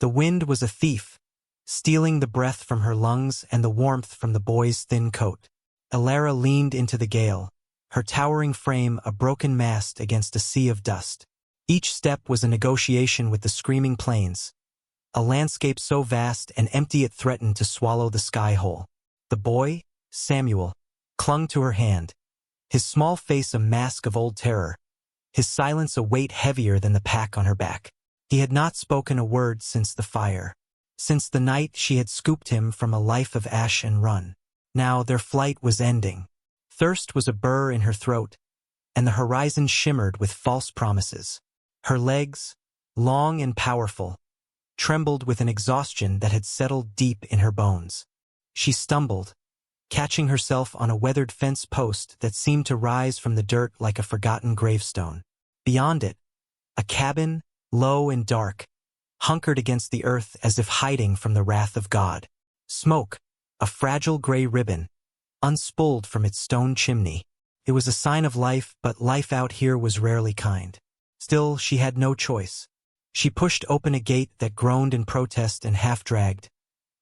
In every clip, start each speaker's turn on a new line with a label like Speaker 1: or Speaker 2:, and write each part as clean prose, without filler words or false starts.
Speaker 1: The wind was a thief, stealing the breath from her lungs and the warmth from the boy's thin coat. Elara leaned into the gale, her towering frame a broken mast against a sea of dust. Each step was a negotiation with the screaming plains, a landscape so vast and empty it threatened to swallow the sky whole. The boy, Samuel, clung to her hand, his small face a mask of old terror, his silence a weight heavier than the pack on her back. He had not spoken a word since the fire, since the night she had scooped him from a life of ash and run. Now their flight was ending. Thirst was a burr in her throat, and the horizon shimmered with false promises. Her legs, long and powerful, trembled with an exhaustion that had settled deep in her bones. She stumbled, catching herself on a weathered fence post that seemed to rise from the dirt like a forgotten gravestone. Beyond it, a cabin, low and dark, hunkered against the earth as if hiding from the wrath of God. Smoke, a fragile gray ribbon, unspooled from its stone chimney. It was a sign of life, but life out here was rarely kind. Still, she had no choice. She pushed open a gate that groaned in protest and half-dragged,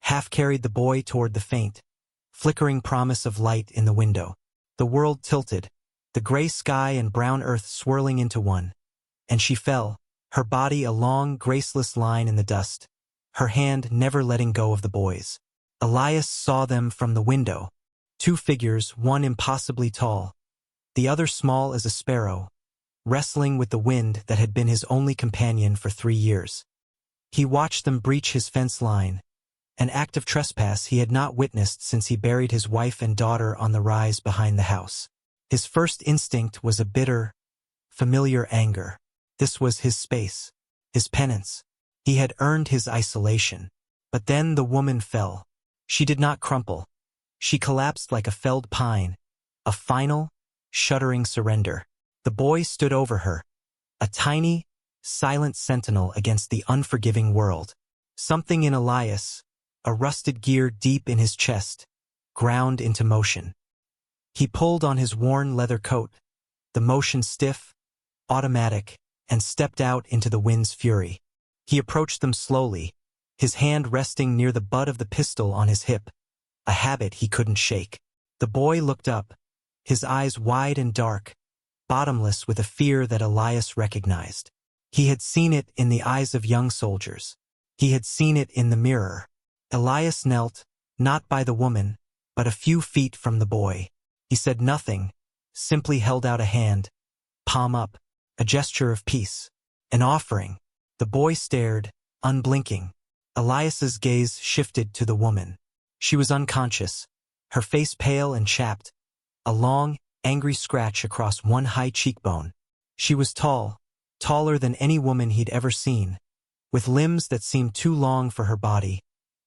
Speaker 1: half-carried the boy toward the faint, flickering promise of light in the window. The world tilted, the gray sky and brown earth swirling into one, and she fell, her body a long, graceless line in the dust, her hand never letting go of the boy's. Elias saw them from the window, two figures, one impossibly tall, the other small as a sparrow, wrestling with the wind that had been his only companion for 3 years. He watched them breach his fence line, an act of trespass he had not witnessed since he buried his wife and daughter on the rise behind the house. His first instinct was a bitter, familiar anger. This was his space, his penance. He had earned his isolation. But then the woman fell. She did not crumple. She collapsed like a felled pine, a final, shuddering surrender. The boy stood over her, a tiny, silent sentinel against the unforgiving world. Something in Elias, a rusted gear deep in his chest, ground into motion. He pulled on his worn leather coat, the motion stiff, automatic, and stepped out into the wind's fury. He approached them slowly, his hand resting near the butt of the pistol on his hip, a habit he couldn't shake. The boy looked up, his eyes wide and dark, bottomless with a fear that Elias recognized. He had seen it in the eyes of young soldiers. He had seen it in the mirror. Elias knelt, not by the woman, but a few feet from the boy. He said nothing, simply held out a hand, palm up, a gesture of peace, an offering. The boy stared, unblinking. Elias's gaze shifted to the woman. She was unconscious, her face pale and chapped, a long, angry scratch across one high cheekbone. She was tall, taller than any woman he'd ever seen, with limbs that seemed too long for her body,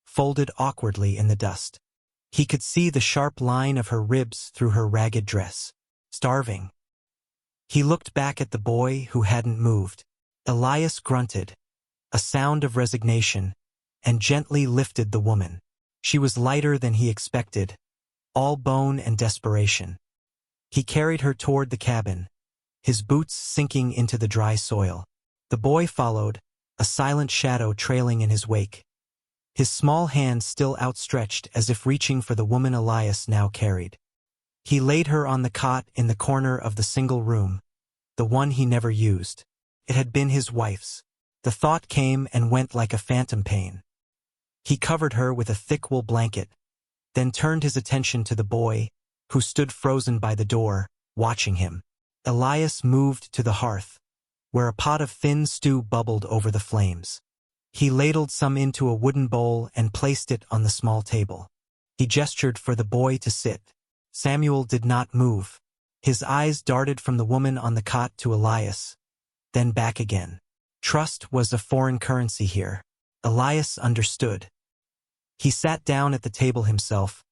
Speaker 1: folded awkwardly in the dust. He could see the sharp line of her ribs through her ragged dress. Starving. He looked back at the boy who hadn't moved. Elias grunted, a sound of resignation, and gently lifted the woman. She was lighter than he expected, all bone and desperation. He carried her toward the cabin, his boots sinking into the dry soil. The boy followed, a silent shadow trailing in his wake, his small hand still outstretched as if reaching for the woman Elias now carried. He laid her on the cot in the corner of the single room, the one he never used. It had been his wife's. The thought came and went like a phantom pain. He covered her with a thick wool blanket, then turned his attention to the boy, who stood frozen by the door, watching him. Elias moved to the hearth, where a pot of thin stew bubbled over the flames. He ladled some into a wooden bowl and placed it on the small table. He gestured for the boy to sit. Samuel did not move. His eyes darted from the woman on the cot to Elias, then back again. Trust was a foreign currency here. Elias understood. He sat down at the table himself,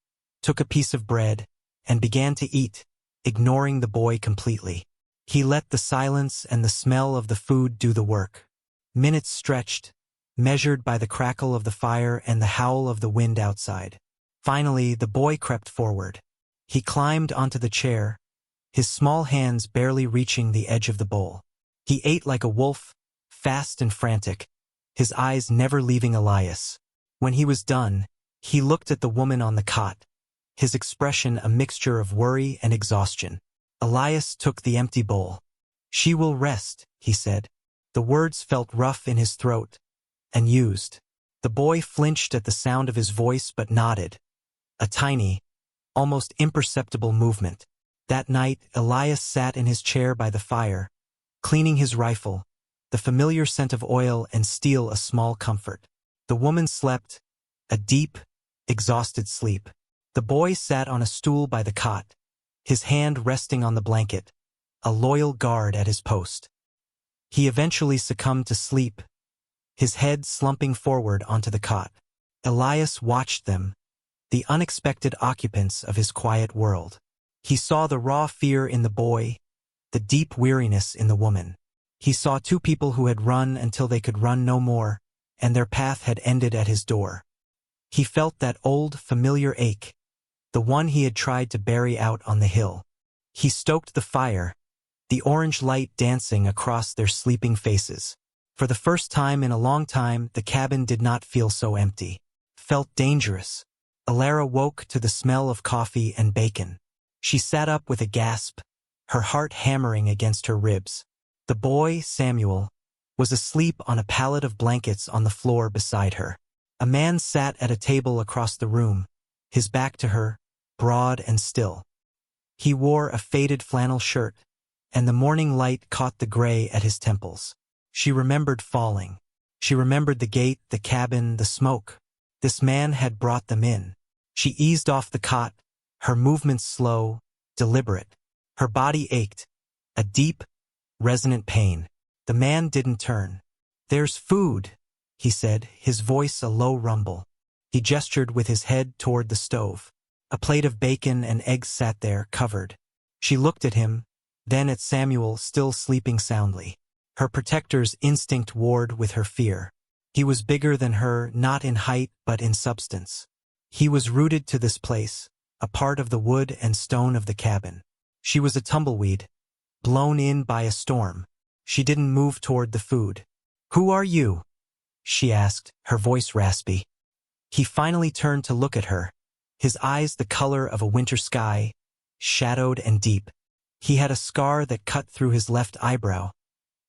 Speaker 1: took a piece of bread, and began to eat, ignoring the boy completely. He let the silence and the smell of the food do the work. Minutes stretched, measured by the crackle of the fire and the howl of the wind outside. Finally, the boy crept forward. He climbed onto the chair, his small hands barely reaching the edge of the bowl. He ate like a wolf, fast and frantic, his eyes never leaving Elias. When he was done, he looked at the woman on the cot, his expression a mixture of worry and exhaustion. Elias took the empty bowl. "She will rest," he said. The words felt rough in his throat, and used. The boy flinched at the sound of his voice but nodded. A tiny, almost imperceptible movement. That night, Elias sat in his chair by the fire, cleaning his rifle, the familiar scent of oil and steel a small comfort. The woman slept, a deep, exhausted sleep. The boy sat on a stool by the cot, his hand resting on the blanket, a loyal guard at his post. He eventually succumbed to sleep, his head slumping forward onto the cot. Elias watched them, the unexpected occupants of his quiet world. He saw the raw fear in the boy, the deep weariness in the woman. He saw two people who had run until they could run no more, and their path had ended at his door. He felt that old, familiar ache, the one he had tried to bury out on the hill. He stoked the fire, the orange light dancing across their sleeping faces. For the first time in a long time, the cabin did not feel so empty. Felt dangerous. Alara woke to the smell of coffee and bacon. She sat up with a gasp, her heart hammering against her ribs. The boy, Samuel, was asleep on a pallet of blankets on the floor beside her. A man sat at a table across the room, his back to her, broad and still. He wore a faded flannel shirt, and the morning light caught the gray at his temples. She remembered falling. She remembered the gate, the cabin, the smoke. This man had brought them in. She eased off the cot, her movements slow, deliberate. Her body ached, a deep, resonant pain. The man didn't turn. "There's food," he said, his voice a low rumble. He gestured with his head toward the stove. A plate of bacon and eggs sat there, covered. She looked at him, then at Samuel still sleeping soundly. Her protector's instinct warred with her fear. He was bigger than her, not in height but in substance. He was rooted to this place, a part of the wood and stone of the cabin. She was a tumbleweed, blown in by a storm. She didn't move toward the food. "Who are you?" she asked, her voice raspy. He finally turned to look at her, his eyes the color of a winter sky, shadowed and deep. He had a scar that cut through his left eyebrow,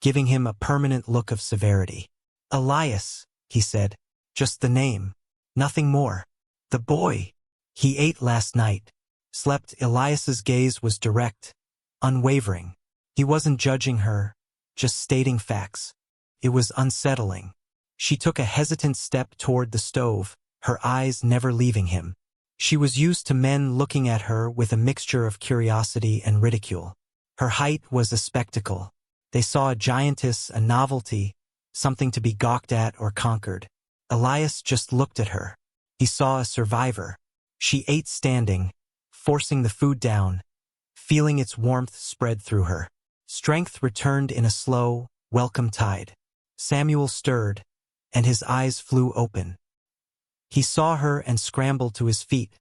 Speaker 1: giving him a permanent look of severity. "Elias," he said, "just the name, nothing more." "The boy. He ate last night." Slept. Elias's gaze was direct, unwavering. He wasn't judging her, just stating facts. It was unsettling. She took a hesitant step toward the stove, her eyes never leaving him. She was used to men looking at her with a mixture of curiosity and ridicule. Her height was a spectacle. They saw a giantess, a novelty, something to be gawked at or conquered. Elias just looked at her. He saw a survivor. She ate standing, forcing the food down, feeling its warmth spread through her. Strength returned in a slow, welcome tide. Samuel stirred, and his eyes flew open. He saw her and scrambled to his feet,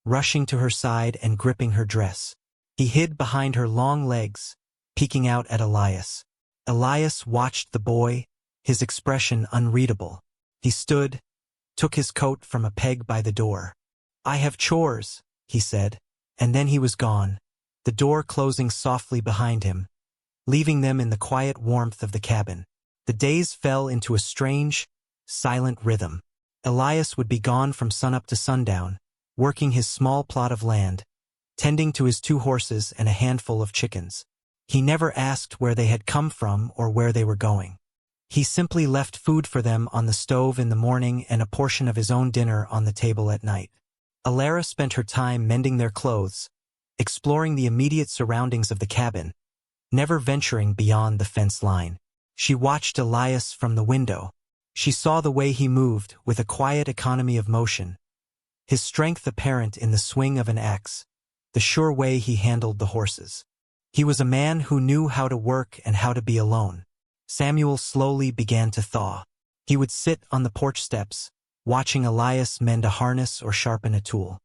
Speaker 1: rushing to her side and gripping her dress. He hid behind her long legs, peeking out at Elias. Elias watched the boy, his expression unreadable. He stood, took his coat from a peg by the door. "I have chores," he said, and then he was gone, the door closing softly behind him, leaving them in the quiet warmth of the cabin. The days fell into a strange, silent rhythm. Elias would be gone from sunup to sundown, working his small plot of land, tending to his 2 horses and a handful of chickens. He never asked where they had come from or where they were going. He simply left food for them on the stove in the morning and a portion of his own dinner on the table at night. Alara spent her time mending their clothes, exploring the immediate surroundings of the cabin, never venturing beyond the fence line. She watched Elias from the window. She saw the way he moved with a quiet economy of motion, his strength apparent in the swing of an axe, the sure way he handled the horses. He was a man who knew how to work and how to be alone. Samuel slowly began to thaw. He would sit on the porch steps, watching Elias mend a harness or sharpen a tool.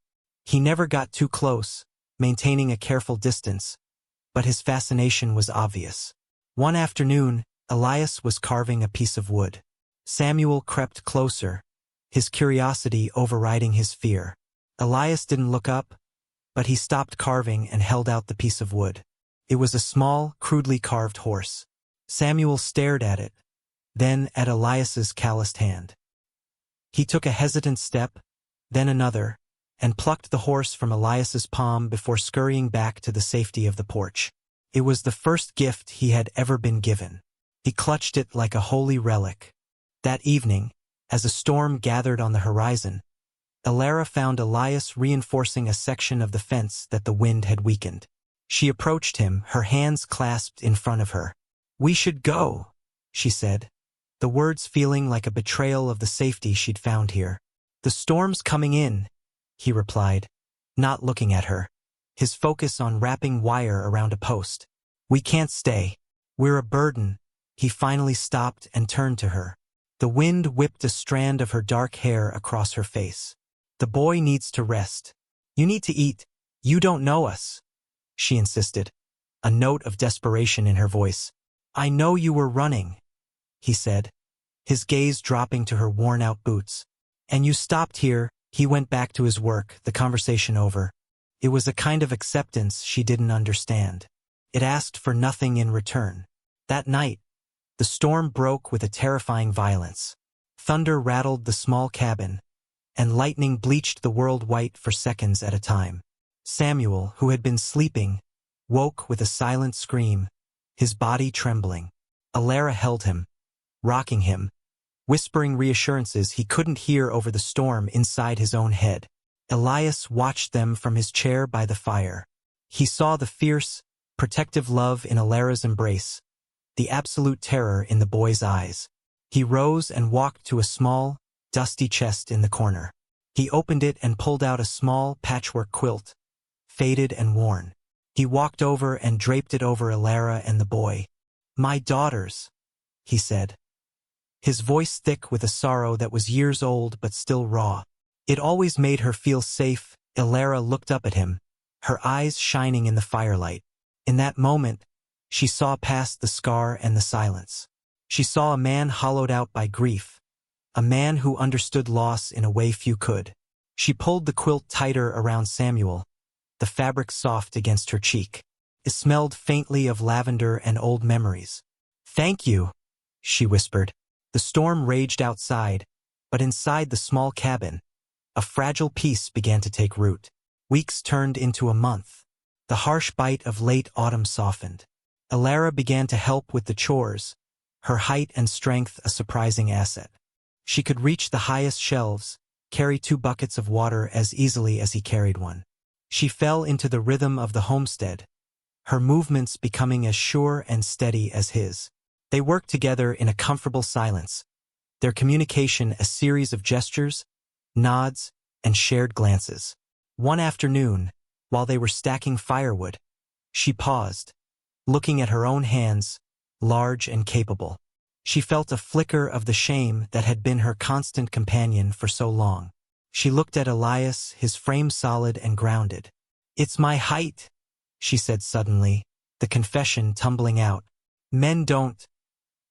Speaker 1: He never got too close, maintaining a careful distance, but his fascination was obvious. One afternoon, Elias was carving a piece of wood. Samuel crept closer, his curiosity overriding his fear. Elias didn't look up, but he stopped carving and held out the piece of wood. It was a small, crudely carved horse. Samuel stared at it, then at Elias's calloused hand. He took a hesitant step, then another, and plucked the horse from Elias's palm before scurrying back to the safety of the porch. It was the first gift he had ever been given. He clutched it like a holy relic. That evening, as a storm gathered on the horizon, Elara found Elias reinforcing a section of the fence that the wind had weakened. She approached him, her hands clasped in front of her. "We should go," she said, the words feeling like a betrayal of the safety she'd found here. "The storm's coming in," he replied, not looking at her, his focus on wrapping wire around a post. "We can't stay. We're a burden." He finally stopped and turned to her. The wind whipped a strand of her dark hair across her face. "The boy needs to rest. You need to eat. You don't know us," she insisted, a note of desperation in her voice. "I know you were running," he said, his gaze dropping to her worn-out boots. "And you stopped here." He went back to his work, the conversation over. It was a kind of acceptance she didn't understand. It asked for nothing in return. That night, the storm broke with a terrifying violence. Thunder rattled the small cabin, and lightning bleached the world white for seconds at a time. Samuel, who had been sleeping, woke with a silent scream, his body trembling. Elara held him, rocking him, whispering reassurances he couldn't hear over the storm inside his own head. Elias watched them from his chair by the fire. He saw the fierce, protective love in Elara's embrace, the absolute terror in the boy's eyes. He rose and walked to a small, dusty chest in the corner. He opened it and pulled out a small patchwork quilt, faded and worn. He walked over and draped it over Elara and the boy. "My daughters," he said, his voice thick with a sorrow that was years old but still raw. It always made her feel safe. Elara looked up at him, her eyes shining in the firelight. In that moment, she saw past the scar and the silence. She saw a man hollowed out by grief, a man who understood loss in a way few could. She pulled the quilt tighter around Samuel, the fabric soft against her cheek. It smelled faintly of lavender and old memories. "Thank you," she whispered. The storm raged outside, but inside the small cabin, a fragile peace began to take root. Weeks turned into a month. The harsh bite of late autumn softened. Elara began to help with the chores, her height and strength a surprising asset. She could reach the highest shelves, carry 2 buckets of water as easily as he carried one. She fell into the rhythm of the homestead, her movements becoming as sure and steady as his. They worked together in a comfortable silence, their communication a series of gestures, nods, and shared glances. One afternoon, while they were stacking firewood, she paused, looking at her own hands, large and capable. She felt a flicker of the shame that had been her constant companion for so long. She looked at Elias, his frame solid and grounded. "It's my height," she said suddenly, the confession tumbling out. "Men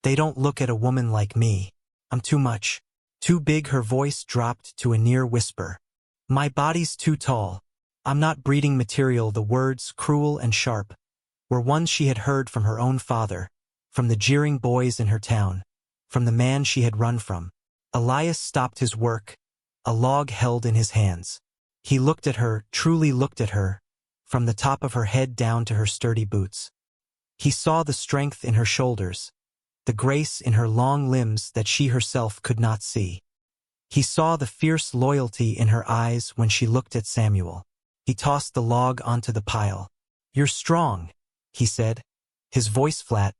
Speaker 1: they don't look at a woman like me. I'm too much. Too big." Her voice dropped to a near whisper. "My body's too tall. I'm not breeding material." The words, cruel and sharp, were ones she had heard from her own father, from the jeering boys in her town, from the man she had run from. Elias stopped his work, a log held in his hands. He looked at her, truly looked at her, from the top of her head down to her sturdy boots. He saw the strength in her shoulders, the grace in her long limbs that she herself could not see. He saw the fierce loyalty in her eyes when she looked at Samuel. He tossed the log onto the pile. "You're strong," he said, his voice flat,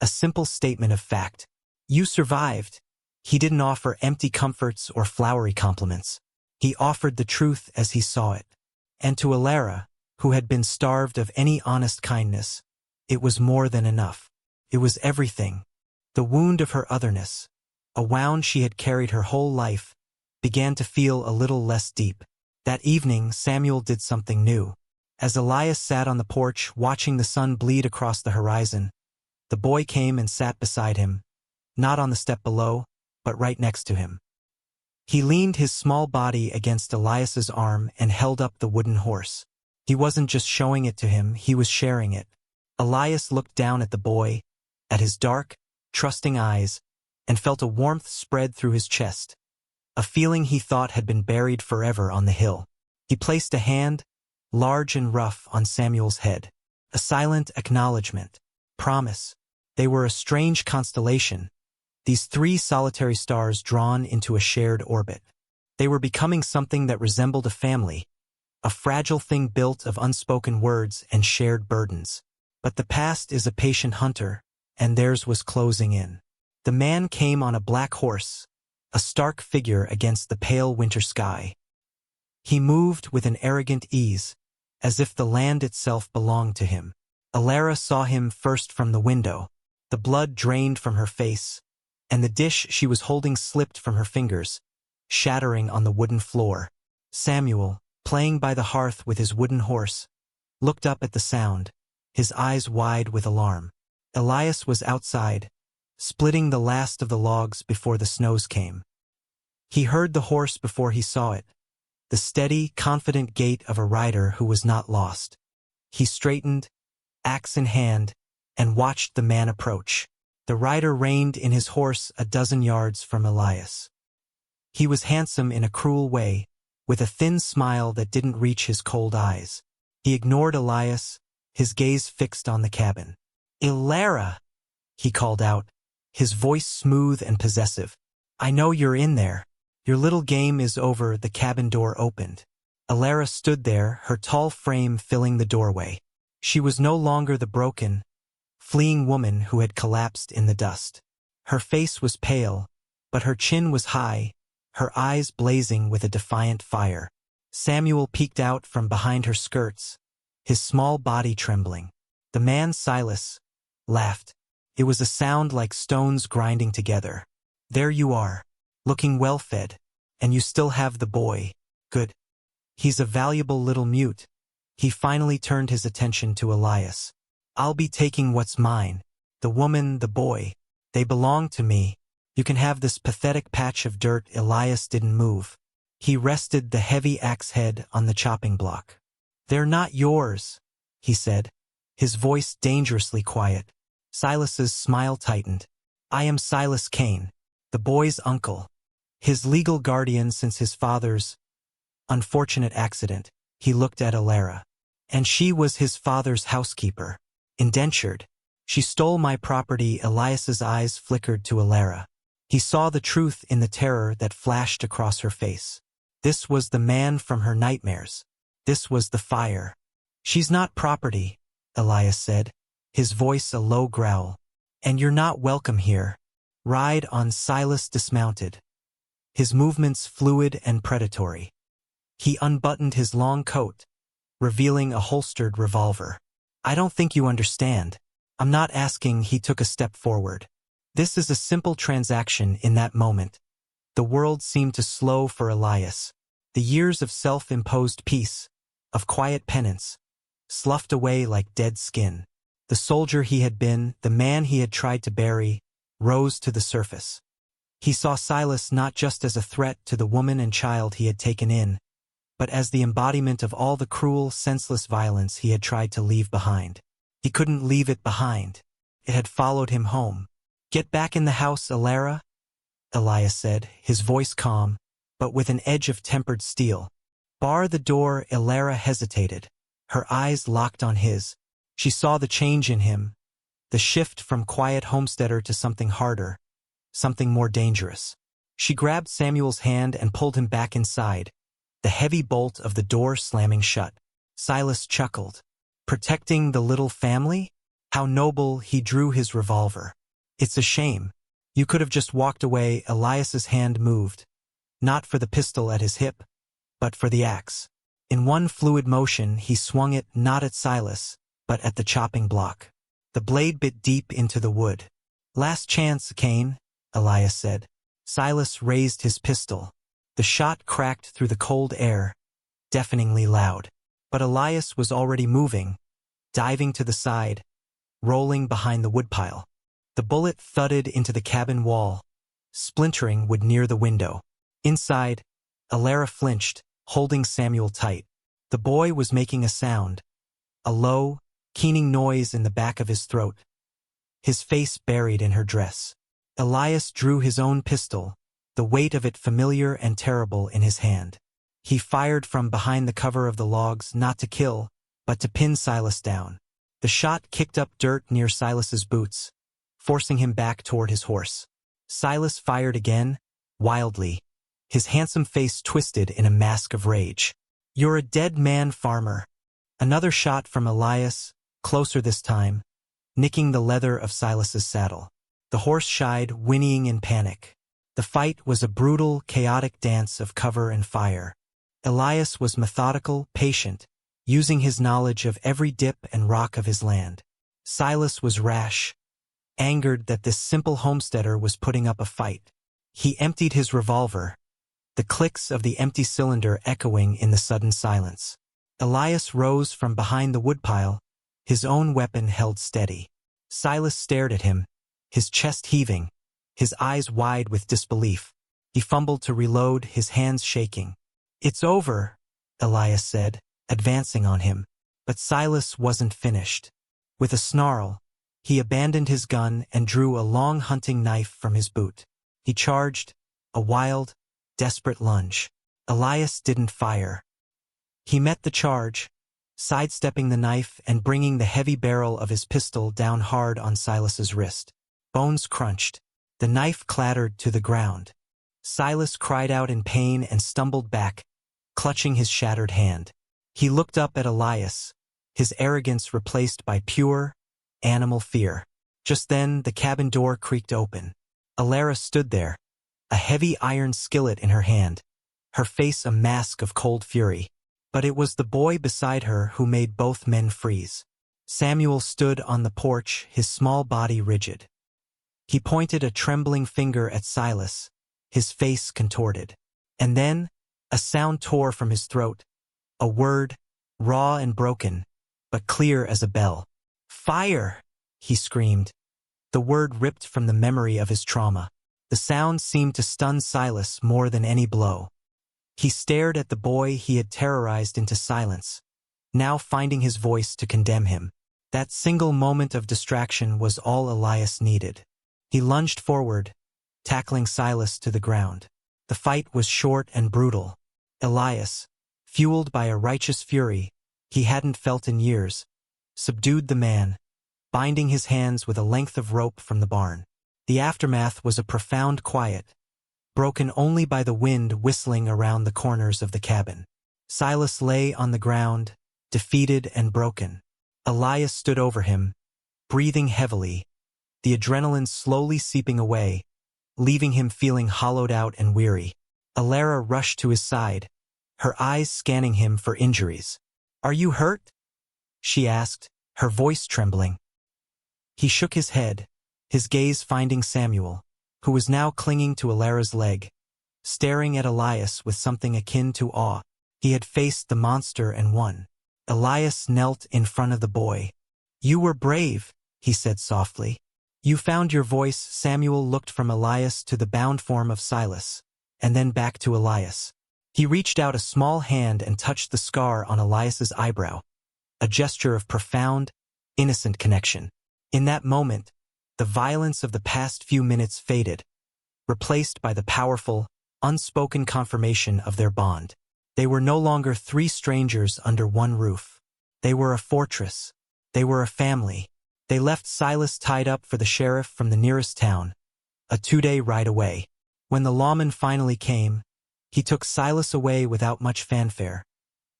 Speaker 1: a simple statement of fact. "You survived." He didn't offer empty comforts or flowery compliments. He offered the truth as he saw it. And to Elara, who had been starved of any honest kindness, it was more than enough. It was everything. The wound of her otherness, a wound she had carried her whole life, began to feel a little less deep. That evening, Samuel did something new. As Elias sat on the porch watching the sun bleed across the horizon, the boy came and sat beside him, not on the step below, but right next to him. He leaned his small body against Elias's arm and held up the wooden horse. He wasn't just showing it to him, he was sharing it. Elias looked down at the boy, at his dark, trusting eyes, and felt a warmth spread through his chest, a feeling he thought had been buried forever on the hill. He placed a hand, large and rough, on Samuel's head. A silent acknowledgement. Promise. They were a strange constellation, these three solitary stars drawn into a shared orbit. They were becoming something that resembled a family, a fragile thing built of unspoken words and shared burdens. But the past is a patient hunter, and theirs was closing in. The man came on a black horse, a stark figure against the pale winter sky. He moved with an arrogant ease, as if the land itself belonged to him. Alara saw him first from the window. The blood drained from her face, and the dish she was holding slipped from her fingers, shattering on the wooden floor. Samuel, playing by the hearth with his wooden horse, looked up at the sound, his eyes wide with alarm. Elias was outside, splitting the last of the logs before the snows came. He heard the horse before he saw it, the steady, confident gait of a rider who was not lost. He straightened, axe in hand, and watched the man approach. The rider reined in his horse a dozen yards from Elias. He was handsome in a cruel way, with a thin smile that didn't reach his cold eyes. He ignored Elias, his gaze fixed on the cabin. "Alara," he called out, his voice smooth and possessive. "I know you're in there. Your little game is over." The cabin door opened. Alara stood there, her tall frame filling the doorway. She was no longer the broken, fleeing woman who had collapsed in the dust. Her face was pale, but her chin was high, her eyes blazing with a defiant fire. Samuel peeked out from behind her skirts, his small body trembling. The man, Silas, laughed. It was a sound like stones grinding together. "There you are, looking well-fed, and you still have the boy. Good. He's a valuable little mute." He finally turned his attention to Elias. "I'll be taking what's mine. The woman, the boy. They belong to me. You can have this pathetic patch of dirt." Elias didn't move. He rested the heavy axe head on the chopping block. "They're not yours," he said, his voice dangerously quiet. Silas's smile tightened. "I am Silas Kane, the boy's uncle, his legal guardian since his father's unfortunate accident." He looked at Alara. "And she was his father's housekeeper. Indentured. She stole my property." Elias's eyes flickered to Alara. He saw the truth in the terror that flashed across her face. This was the man from her nightmares. This was the fire. "She's not property," Elias said, his voice a low growl. "And you're not welcome here." Ride on. Silas dismounted, his movements fluid and predatory. He unbuttoned his long coat, revealing a holstered revolver. "I don't think you understand. I'm not asking." He took a step forward. "This is a simple transaction." In that moment, the world seemed to slow for Elias. The years of self-imposed peace, of quiet penance, sloughed away like dead skin. The soldier he had been, the man he had tried to bury, rose to the surface. He saw Silas not just as a threat to the woman and child he had taken in, but as the embodiment of all the cruel, senseless violence he had tried to leave behind. He couldn't leave it behind. It had followed him home. "Get back in the house, Alara," Elias said, his voice calm, but with an edge of tempered steel. "Bar the door." Alara hesitated, her eyes locked on his. She saw the change in him, the shift from quiet homesteader to something harder, something more dangerous. She grabbed Samuel's hand and pulled him back inside, the heavy bolt of the door slamming shut. Silas chuckled. "Protecting the little family? How noble." He drew his revolver. "It's a shame. You could have just walked away." Elias's hand moved, not for the pistol at his hip, but for the axe. In one fluid motion, he swung it not at Silas, but at the chopping block. The blade bit deep into the wood. "Last chance, Kane," Elias said. Silas raised his pistol. The shot cracked through the cold air, deafeningly loud. But Elias was already moving, diving to the side, rolling behind the woodpile. The bullet thudded into the cabin wall, splintering, would near the window. Inside, Alara flinched, holding Samuel tight. The boy was making a sound, a low, keening noise in the back of his throat, his face buried in her dress. Elias drew his own pistol, the weight of it familiar and terrible in his hand. He fired from behind the cover of the logs, not to kill, but to pin Silas down. The shot kicked up dirt near Silas's boots, forcing him back toward his horse. Silas fired again, wildly, his handsome face twisted in a mask of rage. "You're a dead man, farmer." Another shot from Elias, closer this time, nicking the leather of Silas's saddle. The horse shied, whinnying in panic. The fight was a brutal, chaotic dance of cover and fire. Elias was methodical, patient, using his knowledge of every dip and rock of his land. Silas was rash, angered that this simple homesteader was putting up a fight. He emptied his revolver, the clicks of the empty cylinder echoing in the sudden silence. Elias rose from behind the woodpile, his own weapon held steady. Silas stared at him, his chest heaving, his eyes wide with disbelief. He fumbled to reload, his hands shaking. "It's over," Elias said, advancing on him. But Silas wasn't finished. With a snarl, he abandoned his gun and drew a long hunting knife from his boot. He charged, a wild, desperate lunge. Elias didn't fire. He met the charge, sidestepping the knife and bringing the heavy barrel of his pistol down hard on Silas's wrist. Bones crunched. The knife clattered to the ground. Silas cried out in pain and stumbled back, clutching his shattered hand. He looked up at Elias, his arrogance replaced by pure, animal fear. Just then, the cabin door creaked open. Alara stood there, a heavy iron skillet in her hand, her face a mask of cold fury. But it was the boy beside her who made both men freeze. Samuel stood on the porch, his small body rigid. He pointed a trembling finger at Silas, his face contorted. And then, a sound tore from his throat, a word, raw and broken, but clear as a bell. "Fire!" he screamed. The word ripped from the memory of his trauma. The sound seemed to stun Silas more than any blow. He stared at the boy he had terrorized into silence, now finding his voice to condemn him. That single moment of distraction was all Elias needed. He lunged forward, tackling Silas to the ground. The fight was short and brutal. Elias, fueled by a righteous fury he hadn't felt in years, subdued the man, binding his hands with a length of rope from the barn. The aftermath was a profound quiet, broken only by the wind whistling around the corners of the cabin. Silas lay on the ground, defeated and broken. Elias stood over him, breathing heavily, the adrenaline slowly seeping away, leaving him feeling hollowed out and weary. Alara rushed to his side, her eyes scanning him for injuries. "Are you hurt?" she asked, her voice trembling. He shook his head, his gaze finding Samuel, who was now clinging to Alara's leg, staring at Elias with something akin to awe. He had faced the monster and won. Elias knelt in front of the boy. "You were brave," he said softly. "You found your voice." Samuel looked from Elias to the bound form of Silas, and then back to Elias. He reached out a small hand and touched the scar on Elias's eyebrow, a gesture of profound, innocent connection. In that moment, the violence of the past few minutes faded, replaced by the powerful, unspoken confirmation of their bond. They were no longer three strangers under one roof. They were a fortress. They were a family. They left Silas tied up for the sheriff from the nearest town, a 2-day ride away. When the lawman finally came, he took Silas away without much fanfare,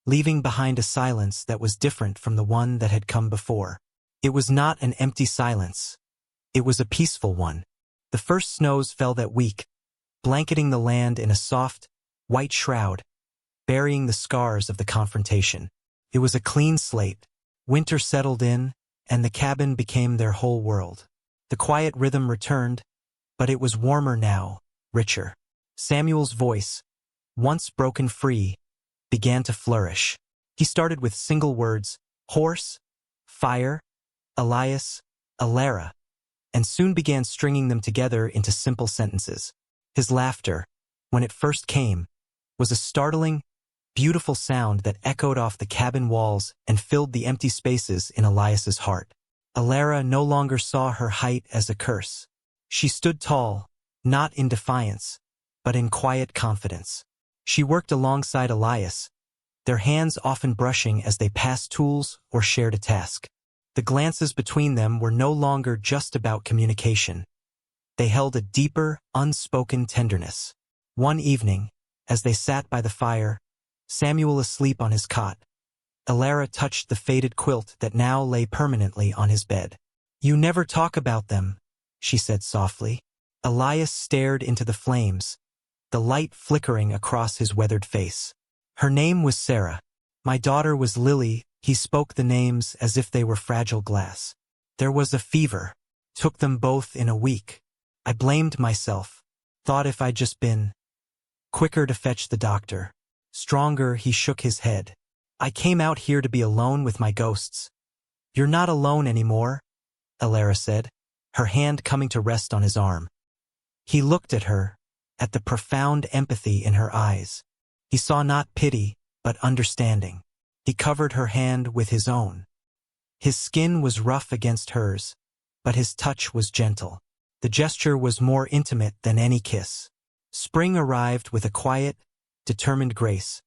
Speaker 1: leaving behind a silence that was different from the one that had come before. It was not an empty silence. It was a peaceful one. The first snows fell that week, blanketing the land in a soft, white shroud, burying the scars of the confrontation. It was a clean slate. Winter settled in, and the cabin became their whole world. The quiet rhythm returned, but it was warmer now, richer. Samuel's voice, once broken free, began to flourish. He started with single words: horse, fire, Elias, Alara, and soon began stringing them together into simple sentences. His laughter, when it first came, was a startling, beautiful sound that echoed off the cabin walls and filled the empty spaces in Elias's heart. Alara no longer saw her height as a curse. She stood tall, not in defiance, but in quiet confidence. She worked alongside Elias, their hands often brushing as they passed tools or shared a task. The glances between them were no longer just about communication. They held a deeper, unspoken tenderness. One evening, as they sat by the fire, Samuel asleep on his cot, Alara touched the faded quilt that now lay permanently on his bed. "You never talk about them," she said softly. Elias stared into the flames, the light flickering across his weathered face. "Her name was Sarah. My daughter was Lily." He spoke the names as if they were fragile glass. "There was a fever. Took them both in a week. I blamed myself. Thought if I'd just been quicker to fetch the doctor. Stronger." He shook his head. "I came out here to be alone with my ghosts." "You're not alone anymore," Alara said, her hand coming to rest on his arm. He looked at her, at the profound empathy in her eyes. He saw not pity, but understanding. He covered her hand with his own. His skin was rough against hers, but his touch was gentle. The gesture was more intimate than any kiss. Spring arrived with a quiet, determined grace,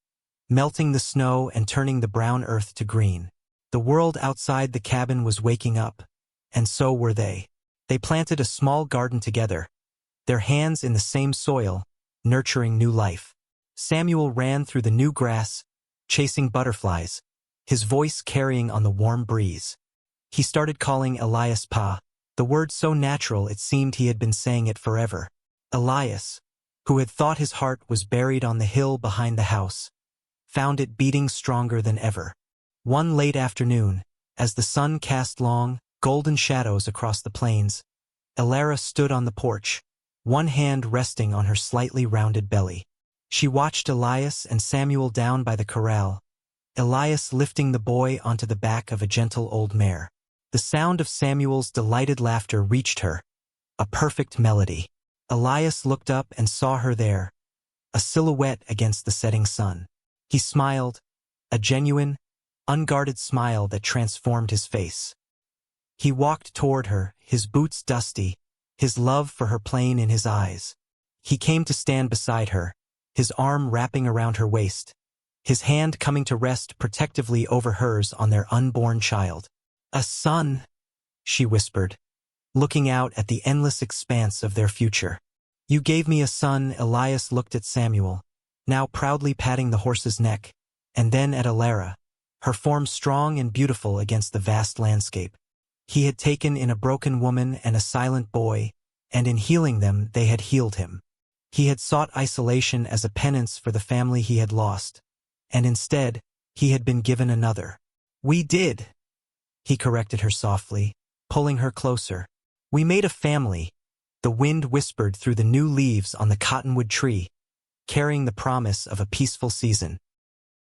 Speaker 1: melting the snow and turning the brown earth to green. The world outside the cabin was waking up, and so were they. They planted a small garden together, their hands in the same soil, nurturing new life. Samuel ran through the new grass, chasing butterflies, his voice carrying on the warm breeze. He started calling Elias Pa, the word so natural it seemed he had been saying it forever. Elias, who had thought his heart was buried on the hill behind the house, found it beating stronger than ever. One late afternoon, as the sun cast long, golden shadows across the plains, Alara stood on the porch, one hand resting on her slightly rounded belly. She watched Elias and Samuel down by the corral, Elias lifting the boy onto the back of a gentle old mare. The sound of Samuel's delighted laughter reached her, a perfect melody. Elias looked up and saw her there, a silhouette against the setting sun. He smiled, a genuine, unguarded smile that transformed his face. He walked toward her, his boots dusty, his love for her plain in his eyes. He came to stand beside her, his arm wrapping around her waist, his hand coming to rest protectively over hers on their unborn child. "A son," she whispered, looking out at the endless expanse of their future. "You gave me a son." Elias looked at Samuel, now proudly patting the horse's neck, and then at Alara, her form strong and beautiful against the vast landscape. He had taken in a broken woman and a silent boy, and in healing them they had healed him. He had sought isolation as a penance for the family he had lost, and instead, he had been given another. "We did," he corrected her softly, pulling her closer. "We made a family," the wind whispered through the new leaves on the cottonwood tree, carrying the promise of a peaceful season.